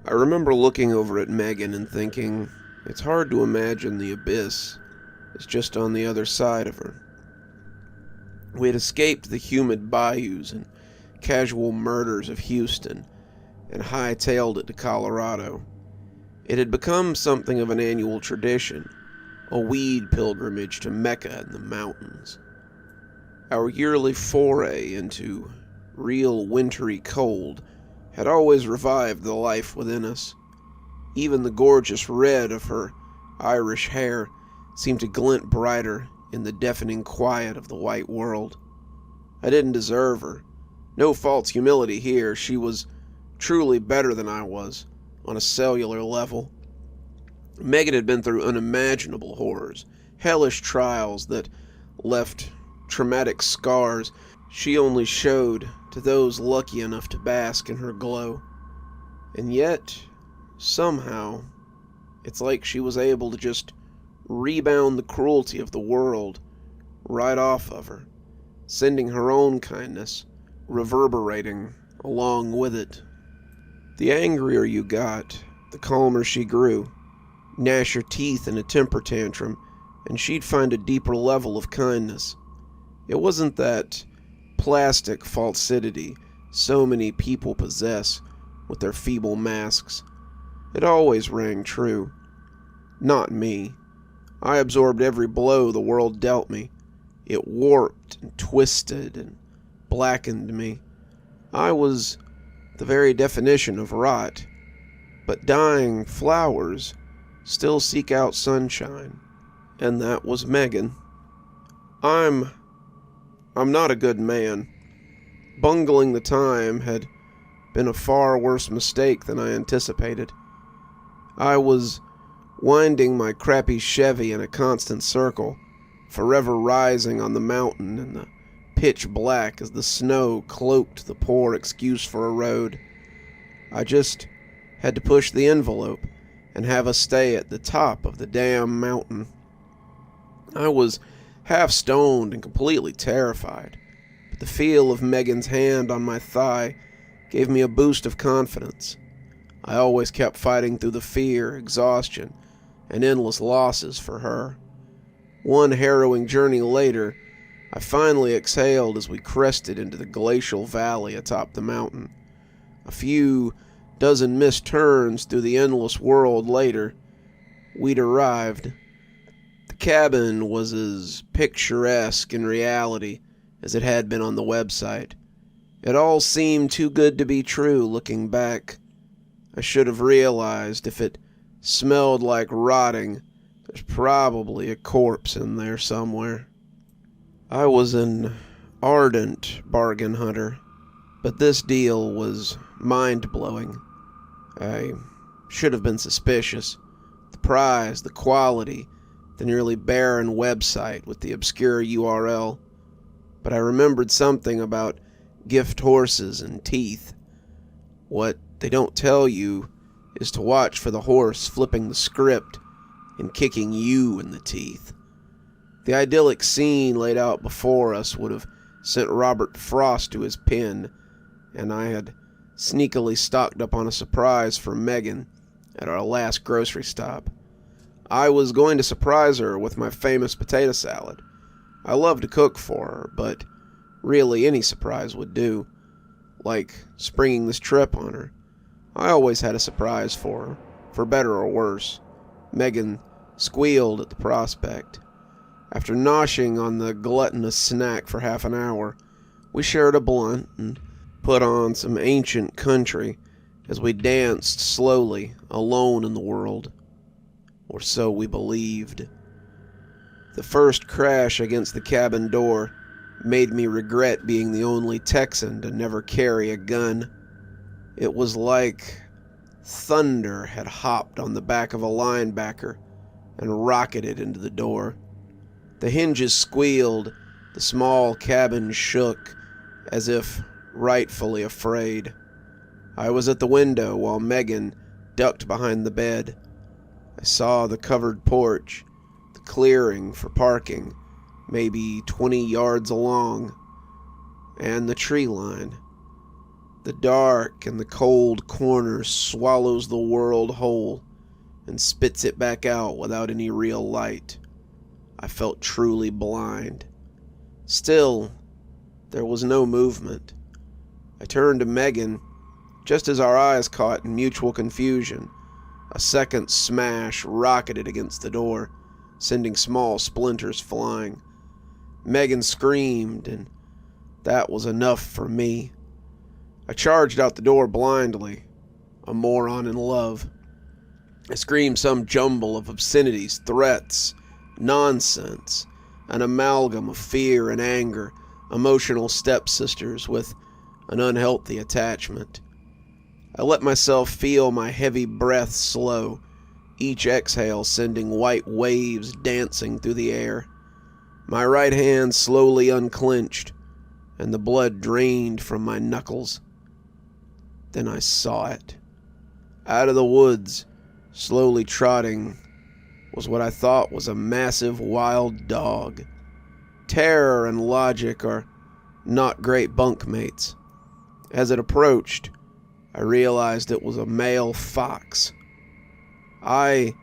I remember looking over at Megan and thinking, it's hard to imagine the abyss is just on the other side of her. We had escaped the humid bayous and casual murders of Houston and hightailed it to Colorado. It had become something of an annual tradition, a weed pilgrimage to Mecca in the mountains. Our yearly foray into real wintry cold had always revived the life within us. Even the gorgeous red of her Irish hair seemed to glint brighter in the deafening quiet of the white world. I didn't deserve her. No false humility here. She was truly better than I was, on a cellular level. Megan had been through unimaginable horrors, hellish trials that left traumatic scars she only showed to those lucky enough to bask in her glow. And yet, somehow, it's like she was able to just rebound the cruelty of the world right off of her, sending her own kindness reverberating along with it. The angrier you got, the calmer she grew. Gnash your teeth in a temper tantrum, and she'd find a deeper level of kindness. It wasn't that plastic falsity so many people possess with their feeble masks. It always rang true. Not me. I absorbed every blow the world dealt me. It warped and twisted and blackened me. I was the very definition of rot. But dying flowers still seek out sunshine. And that was Megan. I'm not a good man. Bungling the time had been a far worse mistake than I anticipated. I was winding my crappy Chevy in a constant circle, forever rising on the mountain in the pitch black as the snow cloaked the poor excuse for a road. I just had to push the envelope and have us stay at the top of the damn mountain. I was half stoned and completely terrified, but the feel of Megan's hand on my thigh gave me a boost of confidence. I always kept fighting through the fear, exhaustion, and endless losses for her. One harrowing journey later, I finally exhaled as we crested into the glacial valley atop the mountain. A few dozen missed turns through the endless world later, we'd arrived. The cabin was as picturesque in reality as it had been on the website. It all seemed too good to be true looking back. I should have realized if it smelled like rotting, there's probably a corpse in there somewhere. I was an ardent bargain hunter, but this deal was mind-blowing. I should have been suspicious. The prize, the quality, the nearly barren website with the obscure URL. But I remembered something about gift horses and teeth. What they don't tell you is to watch for the horse flipping the script and kicking you in the teeth. The idyllic scene laid out before us would have sent Robert Frost to his pen, and I had sneakily stocked up on a surprise for Megan at our last grocery stop. I was going to surprise her with my famous potato salad. I love to cook for her, but really any surprise would do, like springing this trip on her. I always had a surprise for her, for better or worse. Megan squealed at the prospect. After noshing on the gluttonous snack for half an hour, we shared a blunt and put on some ancient country as we danced slowly, alone in the world. Or so we believed. The first crash against the cabin door made me regret being the only Texan to never carry a gun. It was like thunder had hopped on the back of a linebacker and rocketed into the door. The hinges squealed, the small cabin shook, as if rightfully afraid. I was at the window while Megan ducked behind the bed. I saw the covered porch, the clearing for parking, maybe 20 yards along, and the tree line. The dark and the cold corner swallows the world whole and spits it back out without any real light. I felt truly blind. Still, there was no movement. I turned to Megan, just as our eyes caught in mutual confusion. A second smash rocketed against the door, sending small splinters flying. Megan screamed, and that was enough for me. I charged out the door blindly, a moron in love. I screamed some jumble of obscenities, threats, nonsense, an amalgam of fear and anger, emotional stepsisters with an unhealthy attachment. I let myself feel my heavy breath slow, each exhale sending white waves dancing through the air. My right hand slowly unclenched, and the blood drained from my knuckles. Then I saw it. Out of the woods, slowly trotting, was what I thought was a massive wild dog. Terror and logic are not great bunkmates. As it approached, I realized it was a male fox. I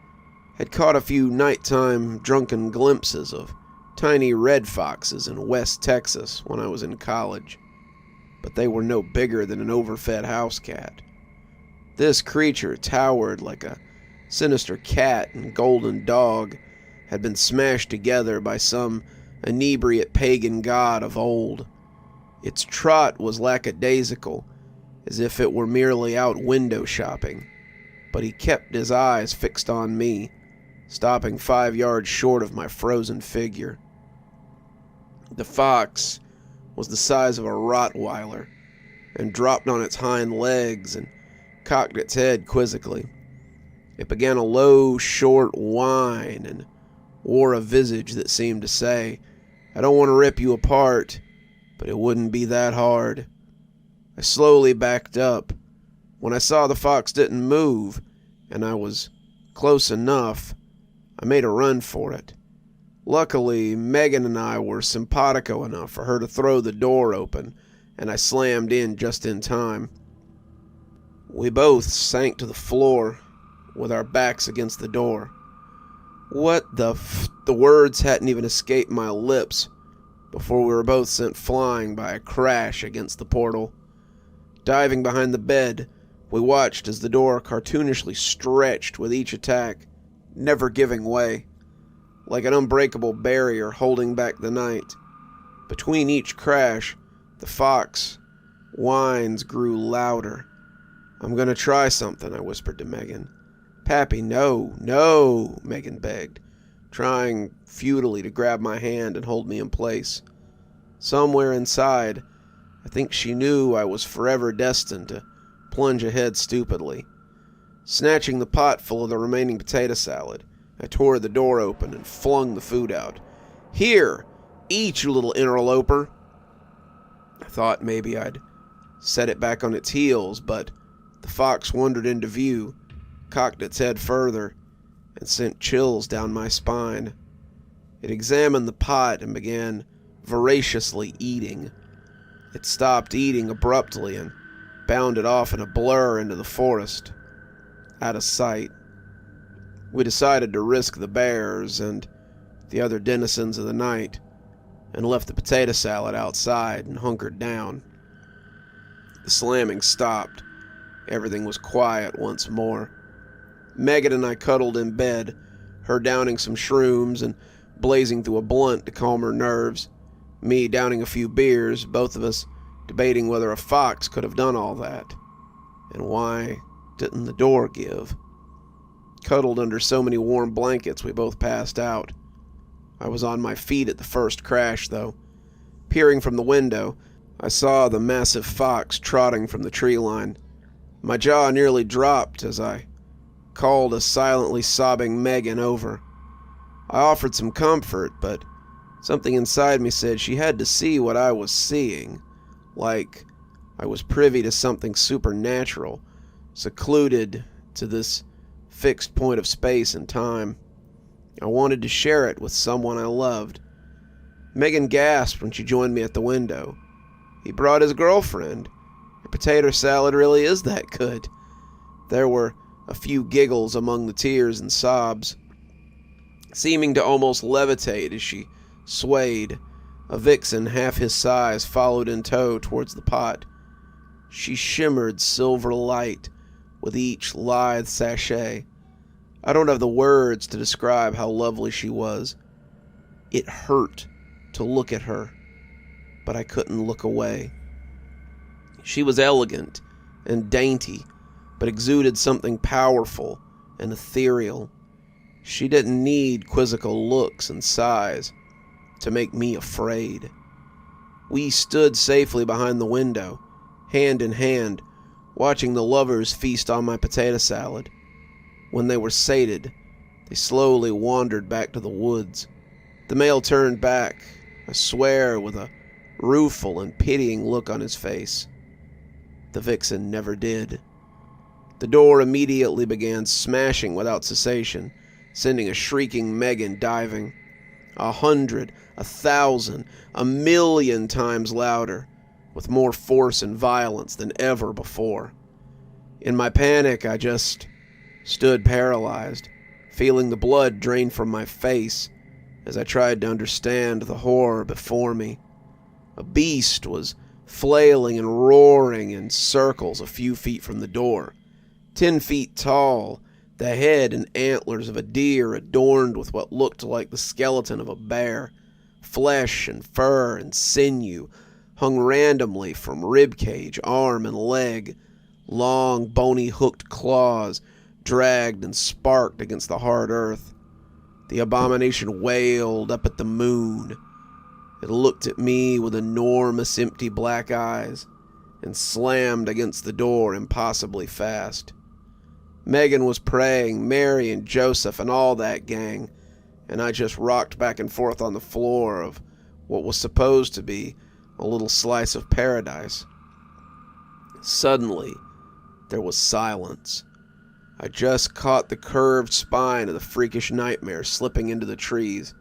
had caught a few nighttime drunken glimpses of tiny red foxes in West Texas when I was in college, but they were no bigger than an overfed house cat. This creature towered like a sinister cat and golden dog had been smashed together by some inebriate pagan god of old. Its trot was lackadaisical, as if it were merely out window shopping, but he kept his eyes fixed on me, stopping 5 yards short of my frozen figure. The fox was the size of a Rottweiler, and dropped on its hind legs and cocked its head quizzically. It began a low, short whine and wore a visage that seemed to say, "I don't want to rip you apart, but it wouldn't be that hard." I slowly backed up. When I saw the fox didn't move, and I was close enough, I made a run for it. Luckily, Megan and I were simpatico enough for her to throw the door open, and I slammed in just in time. We both sank to the floor with our backs against the door. The words hadn't even escaped my lips before we were both sent flying by a crash against the portal. Diving behind the bed, we watched as the door cartoonishly stretched with each attack, never giving way, like an unbreakable barrier holding back the night. Between each crash, the fox whines grew louder. "I'm gonna try something," I whispered to Megan. "Pappy, no, no," Megan begged, trying futilely to grab my hand and hold me in place. Somewhere inside, I think she knew I was forever destined to plunge ahead stupidly. Snatching the pot full of the remaining potato salad, I tore the door open and flung the food out. "Here, eat, you little interloper." I thought maybe I'd set it back on its heels, but the fox wandered into view, cocked its head further, and sent chills down my spine. It examined the pot and began voraciously eating. It stopped eating abruptly and bounded off in a blur into the forest, out of sight. We decided to risk the bears and the other denizens of the night, and left the potato salad outside and hunkered down. The slamming stopped. Everything was quiet once more. Megan and I cuddled in bed, her downing some shrooms and blazing through a blunt to calm her nerves, me downing a few beers, both of us debating whether a fox could have done all that. And why didn't the door give? Cuddled under so many warm blankets, we both passed out. I was on my feet at the first crash, though. Peering from the window, I saw the massive fox trotting from the tree line. My jaw nearly dropped as I called a silently sobbing Megan over. I offered some comfort, but something inside me said she had to see what I was seeing, like I was privy to something supernatural, secluded to this fixed point of space and time. I wanted to share it with someone I loved. Megan gasped when she joined me at the window. "He brought his girlfriend," potato salad really is that good. There were a few giggles among the tears and sobs, seeming to almost levitate as she swayed. A vixen half his size followed in tow towards the pot. She shimmered silver light with each lithe sachet. I don't have the words to describe how lovely she was. It hurt to look at her, but I couldn't look away. She was elegant and dainty, but exuded something powerful and ethereal. She didn't need quizzical looks and sighs to make me afraid. We stood safely behind the window, hand in hand, watching the lovers feast on my potato salad. When they were sated, they slowly wandered back to the woods. The male turned back, I swear, with a rueful and pitying look on his face. The vixen never did. The door immediately began smashing without cessation, sending a shrieking Megan diving. 100, 1,000, 1,000,000 times louder, with more force and violence than ever before. In my panic, I just stood paralyzed, feeling the blood drain from my face as I tried to understand the horror before me. A beast was flailing and roaring in circles a few feet from the door, 10 feet tall, the head and antlers of a deer adorned with what looked like the skeleton of a bear. Flesh and fur and sinew hung randomly from ribcage, arm, and leg. Long, bony hooked claws dragged and sparked against the hard earth. The abomination wailed up at the moon. It looked at me with enormous empty black eyes and slammed against the door impossibly fast. Megan was praying, Mary and Joseph and all that gang, and I just rocked back and forth on the floor of what was supposed to be a little slice of paradise. Suddenly, there was silence. I just caught the curved spine of the freakish nightmare slipping into the trees,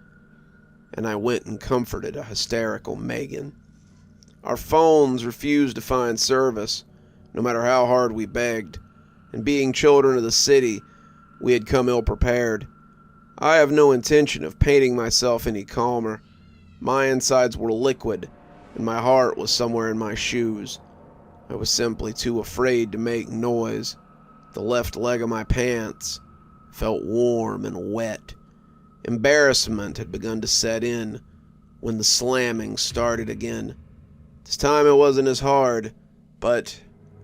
and I went and comforted a hysterical Megan. Our phones refused to find service, no matter how hard we begged, and being children of the city, we had come ill-prepared. I have no intention of painting myself any calmer. My insides were liquid, and my heart was somewhere in my shoes. I was simply too afraid to make noise. The left leg of my pants felt warm and wet. Embarrassment had begun to set in when the slamming started again. This time it wasn't as hard, but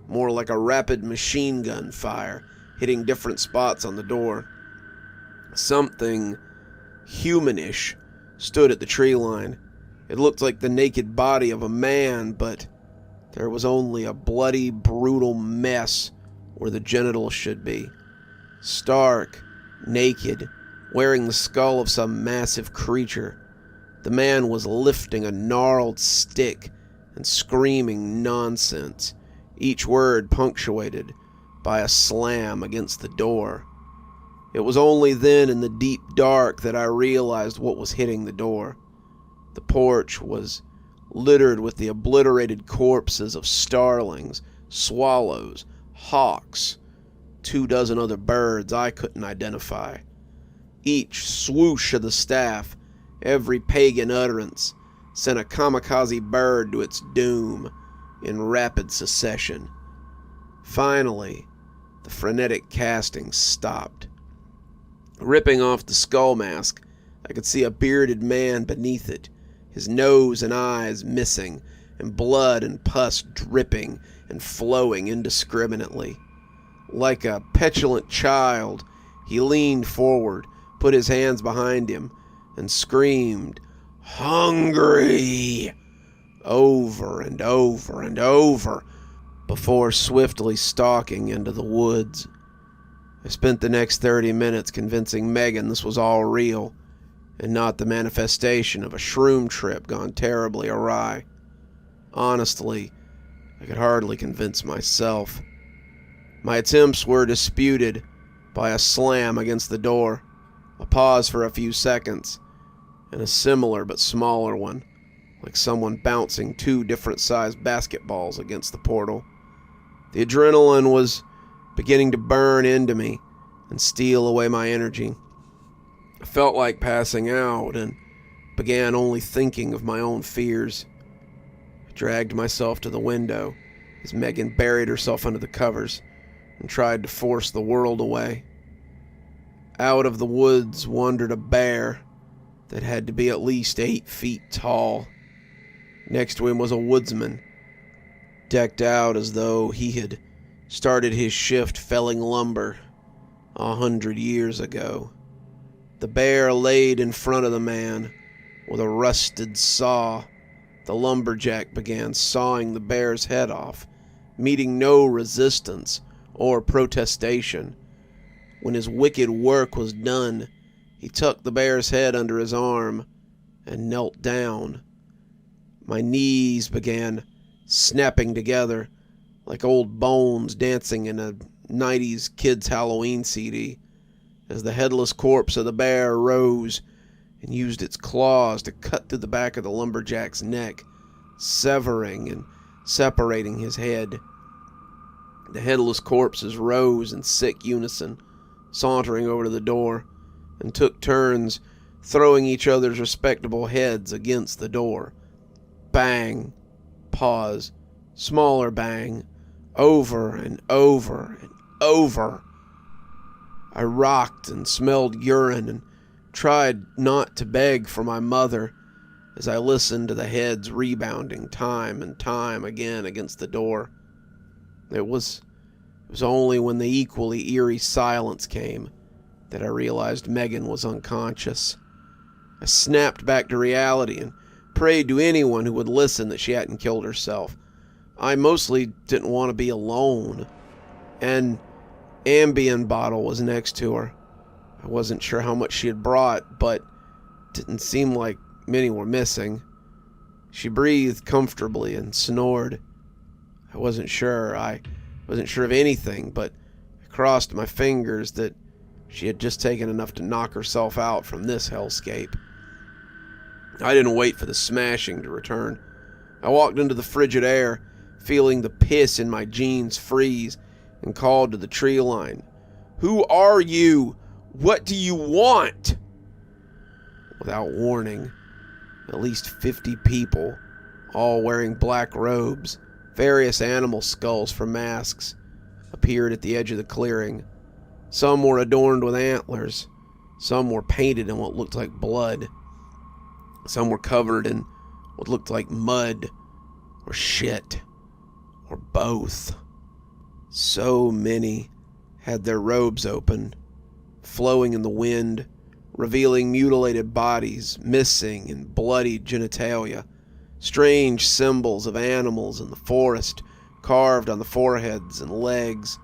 more like a rapid machine gun fire, hitting different spots on the door. Something humanish stood at the tree line. It looked like the naked body of a man, but there was only a bloody, brutal mess where the genitals should be. Stark, naked, wearing the skull of some massive creature. The man was lifting a gnarled stick and screaming nonsense, each word punctuated by a slam against the door. It was only then in the deep dark that I realized what was hitting the door. The porch was littered with the obliterated corpses of starlings, swallows, hawks, 24 other birds I couldn't identify. Each swoosh of the staff, every pagan utterance, sent a kamikaze bird to its doom in rapid succession. Finally, the frenetic casting stopped. Ripping off the skull mask, I could see a bearded man beneath it, his nose and eyes missing, and blood and pus dripping and flowing indiscriminately. Like a petulant child, he leaned forward, put his hands behind him, and screamed, "Hungry!" over and over and over, before swiftly stalking into the woods. I spent the next 30 minutes convincing Megan this was all real, and not the manifestation of a shroom trip gone terribly awry. Honestly, I could hardly convince myself. My attempts were disputed by a slam against the door, a pause for a few seconds, and a similar but smaller one, like someone bouncing 2 different-sized basketballs against the portal. The adrenaline was beginning to burn into me and steal away my energy. I felt like passing out and began only thinking of my own fears. I dragged myself to the window as Megan buried herself under the covers and tried to force the world away. Out of the woods wandered a bear that had to be at least 8 feet tall. Next to him was a woodsman, decked out as though he had started his shift felling lumber 100 years ago. The bear laid in front of the man with a rusted saw. The lumberjack began sawing the bear's head off, meeting no resistance or protestation. When his wicked work was done, he tucked the bear's head under his arm and knelt down. My knees began snapping together like old bones dancing in a 90s kids' Halloween CD as the headless corpse of the bear rose and used its claws to cut through the back of the lumberjack's neck, severing and separating his head. The headless corpses rose in sick unison, sauntering over to the door, and took turns throwing each other's respectable heads against the door. Bang, pause, smaller bang, over and over and over. I rocked and smelled urine and tried not to beg for my mother as I listened to the heads rebounding time and time again against the door. It was only when the equally eerie silence came that I realized Megan was unconscious. I snapped back to reality and prayed to anyone who would listen that she hadn't killed herself. I mostly didn't want to be alone. An Ambien bottle was next to her. I wasn't sure how much she had brought, but it didn't seem like many were missing. She breathed comfortably and snored. I wasn't sure of anything, but I crossed my fingers that she had just taken enough to knock herself out from this hellscape. I didn't wait for the smashing to return. I walked into the frigid air, feeling the piss in my jeans freeze, and called to the tree line. "Who are you? What do you want?" Without warning, at least 50 people, all wearing black robes, various animal skulls for masks, appeared at the edge of the clearing. Some were adorned with antlers. Some were painted in what looked like blood. Some were covered in what looked like mud or shit or both. So many had their robes open, flowing in the wind, revealing mutilated bodies, missing and bloody genitalia, strange symbols of animals in the forest carved on the foreheads and legs.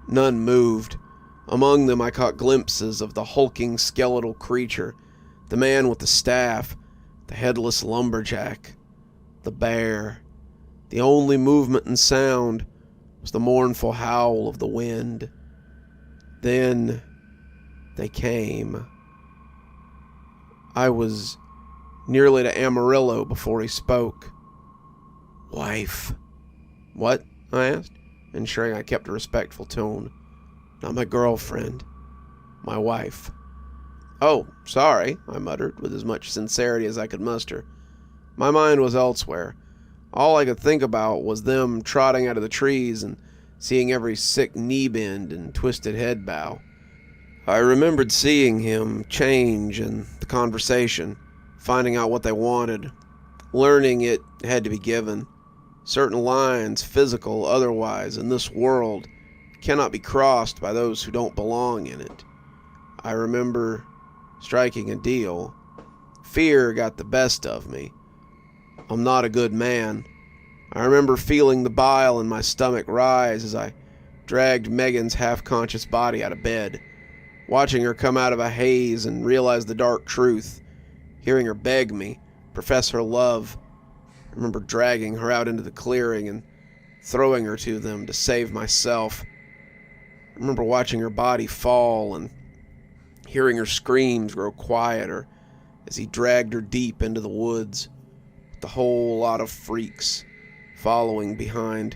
None moved. Among them I caught glimpses of the hulking skeletal creature, the man with the staff, the headless lumberjack, the bear. The only movement and sound was the mournful howl of the wind. Then they came. I was nearly to Amarillo before he spoke. "Wife." "What?" I asked, ensuring I kept a respectful tone. "Not my girlfriend. My wife." "Oh, sorry," I muttered with as much sincerity as I could muster. My mind was elsewhere. All I could think about was them trotting out of the trees and seeing every sick knee bend and twisted head bow. I remembered seeing him change in the conversation, finding out what they wanted, learning it had to be given. Certain lines, physical, otherwise, in this world cannot be crossed by those who don't belong in it. I remember striking a deal. Fear got the best of me. I'm not a good man. I remember feeling the bile in my stomach rise as I dragged Megan's half-conscious body out of bed, watching her come out of a haze and realize the dark truth, hearing her beg me, profess her love. I remember dragging her out into the clearing and throwing her to them to save myself. I remember watching her body fall and hearing her screams grow quieter as he dragged her deep into the woods, with the whole lot of freaks following behind.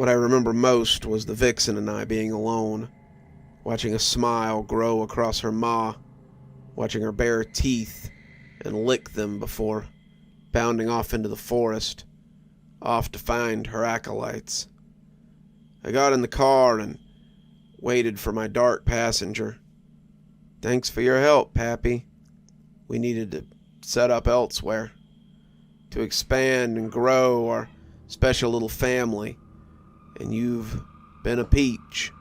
What I remember most was the vixen and I being alone, watching a smile grow across her maw, watching her bare teeth and lick them before bounding off into the forest, off to find her acolytes. I got in the car and waited for my dark passenger. Thanks for your help, Pappy. We needed to set up elsewhere, to expand and grow our special little family, and you've been a peach.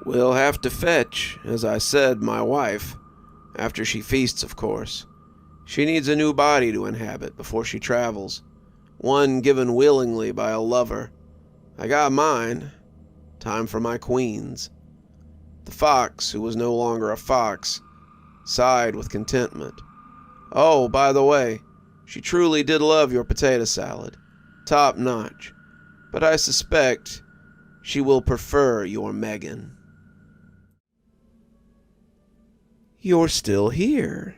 We'll have to fetch, as I said, my wife, after she feasts, of course. She needs a new body to inhabit before she travels, one given willingly by a lover. I got mine. Time for my queens. The fox, who was no longer a fox, sighed with contentment. Oh, by the way, she truly did love your potato salad. Top notch. But I suspect she will prefer your Megan. You're still here.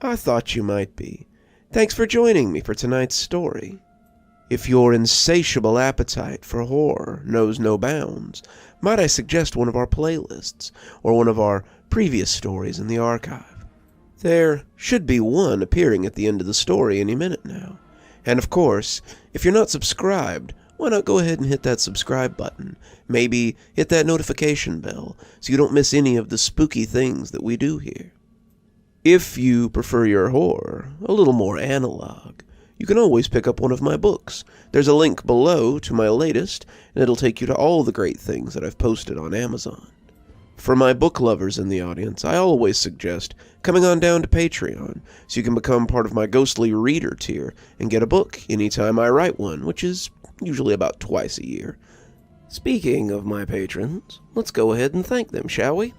I thought you might be. Thanks for joining me for tonight's story. If your insatiable appetite for horror knows no bounds, might I suggest one of our playlists, or one of our previous stories in the archive? There should be one appearing at the end of the story any minute now. And of course, if you're not subscribed, why not go ahead and hit that subscribe button? Maybe hit that notification bell so you don't miss any of the spooky things that we do here. If you prefer your horror a little more analog, you can always pick up one of my books. There's a link below to my latest, and it'll take you to all the great things that I've posted on Amazon. For my book lovers in the audience, I always suggest coming on down to Patreon so you can become part of my ghostly reader tier and get a book anytime I write one, which is usually about twice a year. Speaking of my patrons, let's go ahead and thank them, shall we?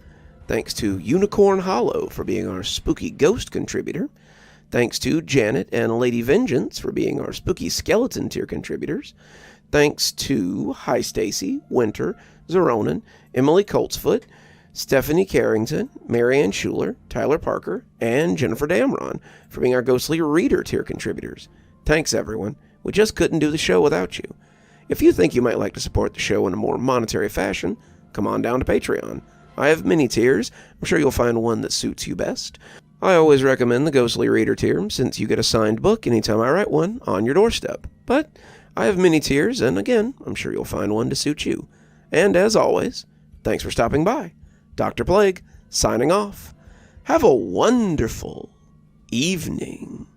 Thanks to Unicorn Hollow for being our spooky ghost contributor. Thanks to Janet and Lady Vengeance for being our spooky skeleton tier contributors. Thanks to Hi Stacy, Winter, Xaronan, Emily Coltsfoot, Stephanie Carrington, Marianne Schuler, Tyler Parker, and Jennifer Damron for being our ghostly reader tier contributors. Thanks, everyone. We just couldn't do the show without you. If you think you might like to support the show in a more monetary fashion, come on down to Patreon. I have many tiers. I'm sure you'll find one that suits you best. I always recommend the Ghostly Reader tier, since you get a signed book anytime I write one on your doorstep. But I have many tiers, and again, I'm sure you'll find one to suit you. And as always, thanks for stopping by. Dr. Plague, signing off. Have a wonderful evening.